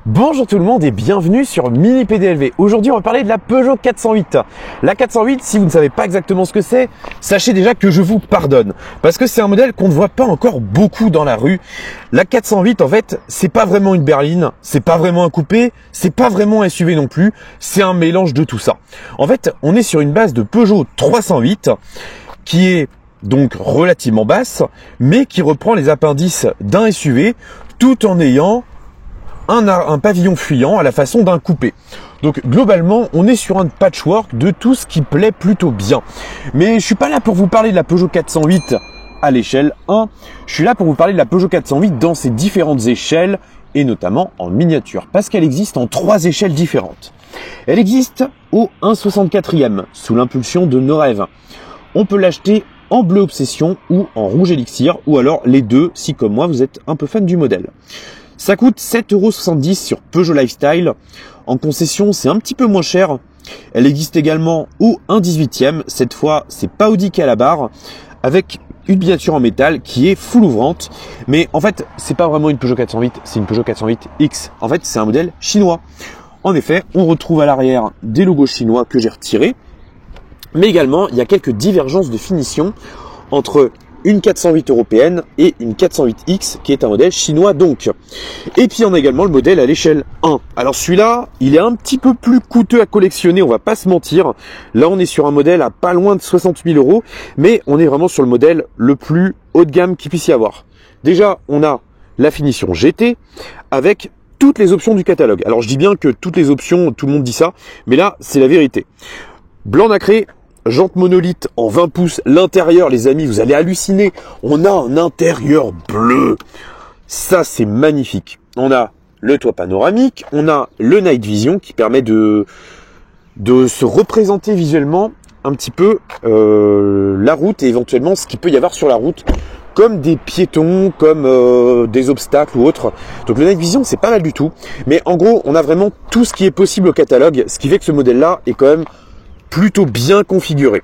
Bonjour tout le monde et bienvenue sur Mini PDLV. Aujourd'hui on va parler de la Peugeot 408. La 408, si vous ne savez pas exactement ce que c'est, sachez déjà que je vous pardonne. Parce que c'est un modèle qu'on ne voit pas encore beaucoup dans la rue. La 408 en fait, c'est pas vraiment une berline, c'est pas vraiment un coupé, c'est pas vraiment un SUV non plus, c'est un mélange de tout ça. En fait, on est sur une base de Peugeot 308 qui est donc relativement basse, mais qui reprend les appendices d'un SUV tout en ayant un pavillon fuyant à la façon d'un coupé. Donc globalement, on est sur un patchwork de tout ce qui plaît plutôt bien. Mais je suis pas là pour vous parler de la Peugeot 408 à l'échelle 1. Je suis là pour vous parler de la Peugeot 408 dans ses différentes échelles et notamment en miniature parce qu'elle existe en 3 échelles différentes. Elle existe au 1/64e sous l'impulsion de nos rêves. On peut l'acheter en bleu obsession ou en rouge élixir ou alors les deux si comme moi vous êtes un peu fan du modèle. Ça coûte 7,70 € sur Peugeot Lifestyle. En concession, c'est un petit peu moins cher. Elle existe également au 1/18e. Cette fois, c'est pas Audi qui est à la barre, avec une miniature en métal qui est full ouvrante. Mais en fait, c'est pas vraiment une Peugeot 408, c'est une Peugeot 408X. En fait, c'est un modèle chinois. En effet, on retrouve à l'arrière des logos chinois que j'ai retirés. Mais également, il y a quelques divergences de finition entre une 408 européenne et une 408X qui est un modèle chinois donc. Et puis on a également le modèle à l'échelle 1. Alors celui-là, il est un petit peu plus coûteux à collectionner, on va pas se mentir. Là on est sur un modèle à pas loin de 60 000 €, mais on est vraiment sur le modèle le plus haut de gamme qu'il puisse y avoir. Déjà, on a la finition GT avec toutes les options du catalogue. Alors je dis bien que toutes les options, tout le monde dit ça, mais là c'est la vérité. Blanc nacré, jante monolithe en 20 pouces, l'intérieur les amis, vous allez halluciner, on a un intérieur bleu, ça c'est magnifique. On a le toit panoramique, on a le night vision qui permet de se représenter visuellement un petit peu la route et éventuellement ce qu'il peut y avoir sur la route, comme des piétons, comme des obstacles ou autres. Donc le night vision c'est pas mal du tout, mais en gros on a vraiment tout ce qui est possible au catalogue, ce qui fait que ce modèle là est quand même plutôt bien configuré.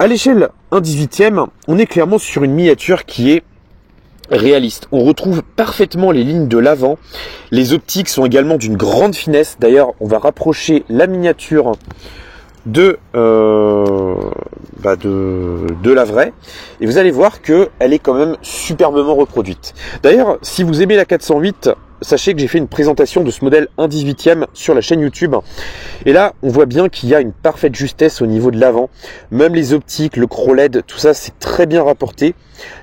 À l'échelle 1/18e, on est clairement sur une miniature qui est réaliste. On retrouve parfaitement les lignes de l'avant. Les optiques sont également d'une grande finesse. D'ailleurs, on va rapprocher la miniature de la vraie. Et vous allez voir que elle est quand même superbement reproduite. D'ailleurs, si vous aimez la 408, sachez que j'ai fait une présentation de ce modèle 1/18e sur la chaîne YouTube. Et là, on voit bien qu'il y a une parfaite justesse au niveau de l'avant. Même les optiques, le croc LED, tout ça, c'est très bien rapporté.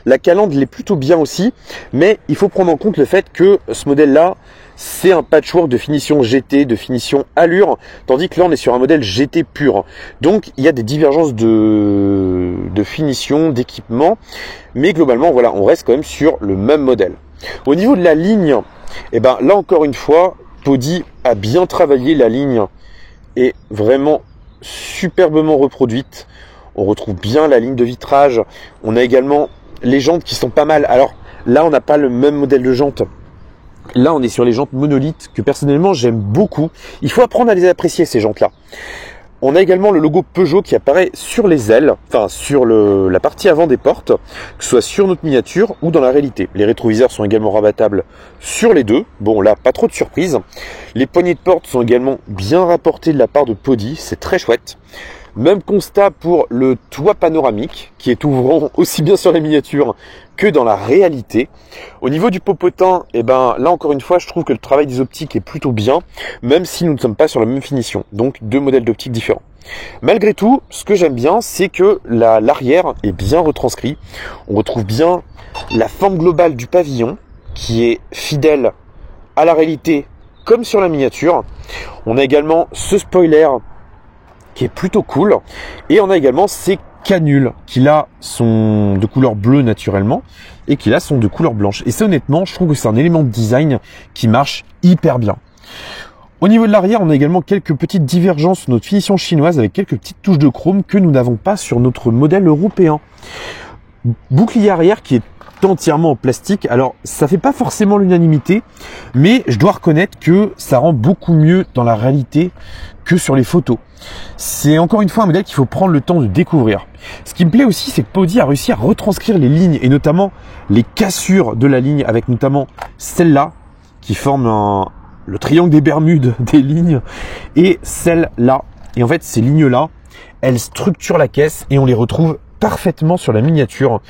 La calandre l'est plutôt bien aussi. Mais il faut prendre en compte le fait que ce modèle-là, c'est un patchwork de finition GT, de finition allure. Tandis que là, on est sur un modèle GT pur. Donc, il y a des divergences de finition, d'équipement. Mais globalement, voilà, on reste quand même sur le même modèle. Au niveau de la ligne, et ben là encore une fois, Podi a bien travaillé, la ligne est vraiment superbement reproduite. On retrouve bien la ligne de vitrage. On a également les jantes qui sont pas mal. Alors là, on n'a pas le même modèle de jantes. Là, on est sur les jantes monolithes que personnellement j'aime beaucoup. Il faut apprendre à les apprécier ces jantes-là. On a également le logo Peugeot qui apparaît sur les ailes, enfin sur la partie avant des portes, que ce soit sur notre miniature ou dans la réalité. Les rétroviseurs sont également rabattables sur les deux. Bon là, pas trop de surprises. Les poignées de porte sont également bien rapportées de la part de Podi, c'est très chouette. Même constat pour le toit panoramique qui est ouvrant aussi bien sur la miniature que dans la réalité. Au niveau du popotin, et ben là encore une fois, je trouve que le travail des optiques est plutôt bien, même si nous ne sommes pas sur la même finition. Donc 2 modèles d'optiques différents. Malgré tout, ce que j'aime bien, c'est que l'arrière est bien retranscrit. On retrouve bien la forme globale du pavillon qui est fidèle à la réalité comme sur la miniature. On a également ce spoiler qui est plutôt cool. Et on a également ces canules qui là sont de couleur bleue naturellement et qui là sont de couleur blanche. Et ça honnêtement, je trouve que c'est un élément de design qui marche hyper bien. Au niveau de l'arrière, on a également quelques petites divergences sur notre finition chinoise avec quelques petites touches de chrome que nous n'avons pas sur notre modèle européen. Bouclier arrière qui est entièrement en plastique. Alors ça fait pas forcément l'unanimité, mais je dois reconnaître que ça rend beaucoup mieux dans la réalité que sur les photos. C'est encore une fois un modèle qu'il faut prendre le temps de découvrir. Ce qui me plaît aussi, c'est que Podi a réussi à retranscrire les lignes et notamment les cassures de la ligne avec notamment celle-là qui forme le triangle des Bermudes des lignes et celle-là. Et en fait, ces lignes-là, elles structurent la caisse et on les retrouve parfaitement sur la miniature.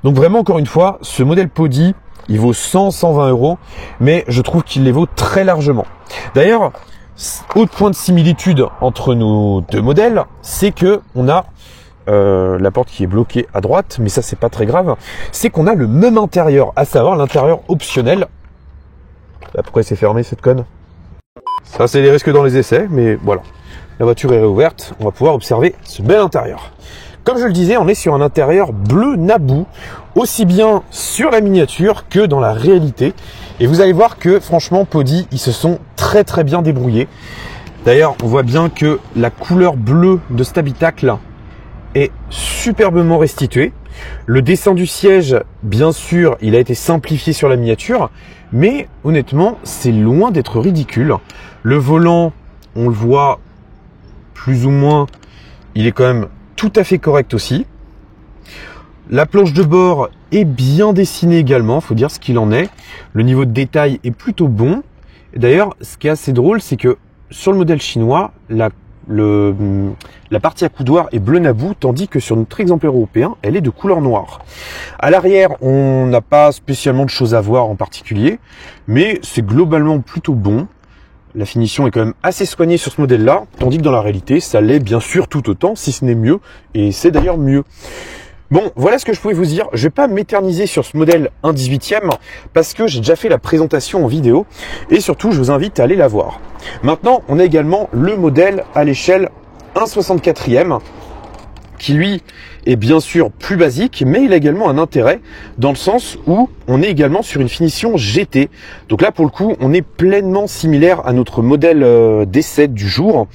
Donc vraiment, encore une fois, ce modèle Podi, il vaut 100-120 €, mais je trouve qu'il les vaut très largement. D'ailleurs, autre point de similitude entre nos deux modèles, c'est que on a la porte qui est bloquée à droite, mais ça c'est pas très grave, c'est qu'on a le même intérieur, à savoir l'intérieur optionnel. Là, pourquoi c'est fermé cette conne? Ça c'est les risques dans les essais, mais voilà. La voiture est réouverte, on va pouvoir observer ce bel intérieur. Comme je le disais, on est sur un intérieur bleu Naboo, aussi bien sur la miniature que dans la réalité. Et vous allez voir que franchement, Podi, ils se sont très bien débrouillés. D'ailleurs, on voit bien que la couleur bleue de cet habitacle est superbement restituée. Le dessin du siège, bien sûr, il a été simplifié sur la miniature, mais honnêtement, c'est loin d'être ridicule. Le volant, on le voit plus ou moins, il est quand même tout à fait correct aussi. La planche de bord est bien dessinée également, faut dire ce qu'il en est. Le niveau de détail est plutôt bon. D'ailleurs, ce qui est assez drôle, c'est que sur le modèle chinois, la partie accoudoir est bleu Naboo, tandis que sur notre exemplaire européen, elle est de couleur noire. À l'arrière, on n'a pas spécialement de choses à voir en particulier, mais c'est globalement plutôt bon. La finition est quand même assez soignée sur ce modèle-là, tandis que dans la réalité, ça l'est bien sûr tout autant, si ce n'est mieux, et c'est d'ailleurs mieux. Bon, voilà ce que je pouvais vous dire. Je vais pas m'éterniser sur ce modèle 1/18e, parce que j'ai déjà fait la présentation en vidéo, et surtout, je vous invite à aller la voir. Maintenant, on a également le modèle à l'échelle 1/64e, qui lui est bien sûr plus basique, mais il a également un intérêt dans le sens où on est également sur une finition GT. Donc là, pour le coup, on est pleinement similaire à notre modèle d'essai du jour.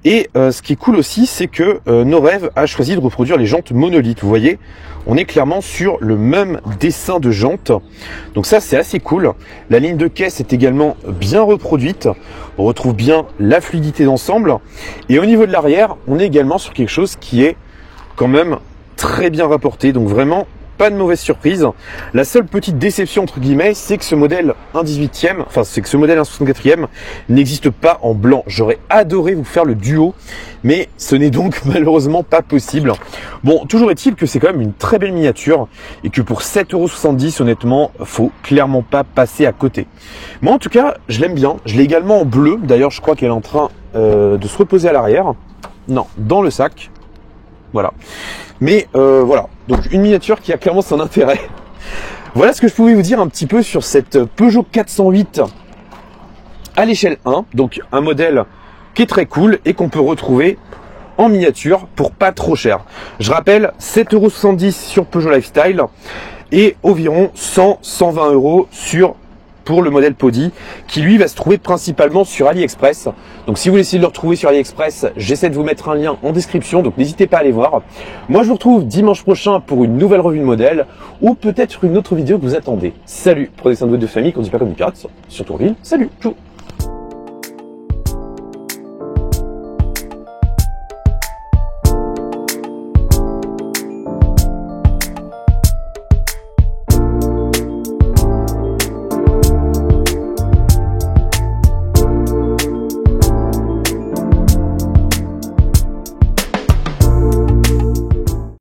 Et ce qui est cool aussi, c'est que Norev a choisi de reproduire les jantes monolithes. Vous voyez, on est clairement sur le même dessin de jantes. Donc ça, c'est assez cool. La ligne de caisse est également bien reproduite. On retrouve bien la fluidité d'ensemble. Et au niveau de l'arrière, on est également sur quelque chose qui est quand même très bien rapporté. Donc vraiment, pas de mauvaise surprise. La seule petite déception entre guillemets, c'est que ce modèle 1/18e, enfin c'est que ce modèle 1/64e n'existe pas en blanc. J'aurais adoré vous faire le duo, mais ce n'est donc malheureusement pas possible. Bon, toujours est-il que c'est quand même une très belle miniature et que pour 7,70 €, honnêtement, faut clairement pas passer à côté. Moi en tout cas, je l'aime bien. Je l'ai également en bleu. D'ailleurs, je crois qu'elle est en train de se reposer à l'arrière. Non, dans le sac. Voilà. Mais voilà, donc une miniature qui a clairement son intérêt. Voilà ce que je pouvais vous dire un petit peu sur cette Peugeot 408 à l'échelle 1. Donc un modèle qui est très cool et qu'on peut retrouver en miniature pour pas trop cher. Je rappelle, 7,70 € sur Peugeot Lifestyle et environ 100-120 € pour le modèle Podi, qui lui va se trouver principalement sur AliExpress. Donc si vous voulez essayer de le retrouver sur AliExpress, j'essaie de vous mettre un lien en description, donc n'hésitez pas à aller voir. Moi je vous retrouve dimanche prochain pour une nouvelle revue de modèle, ou peut-être une autre vidéo que vous attendez. Salut, prenez soin de votre famille, conduisez pas comme des pirates, surtout en ville. Salut, ciao.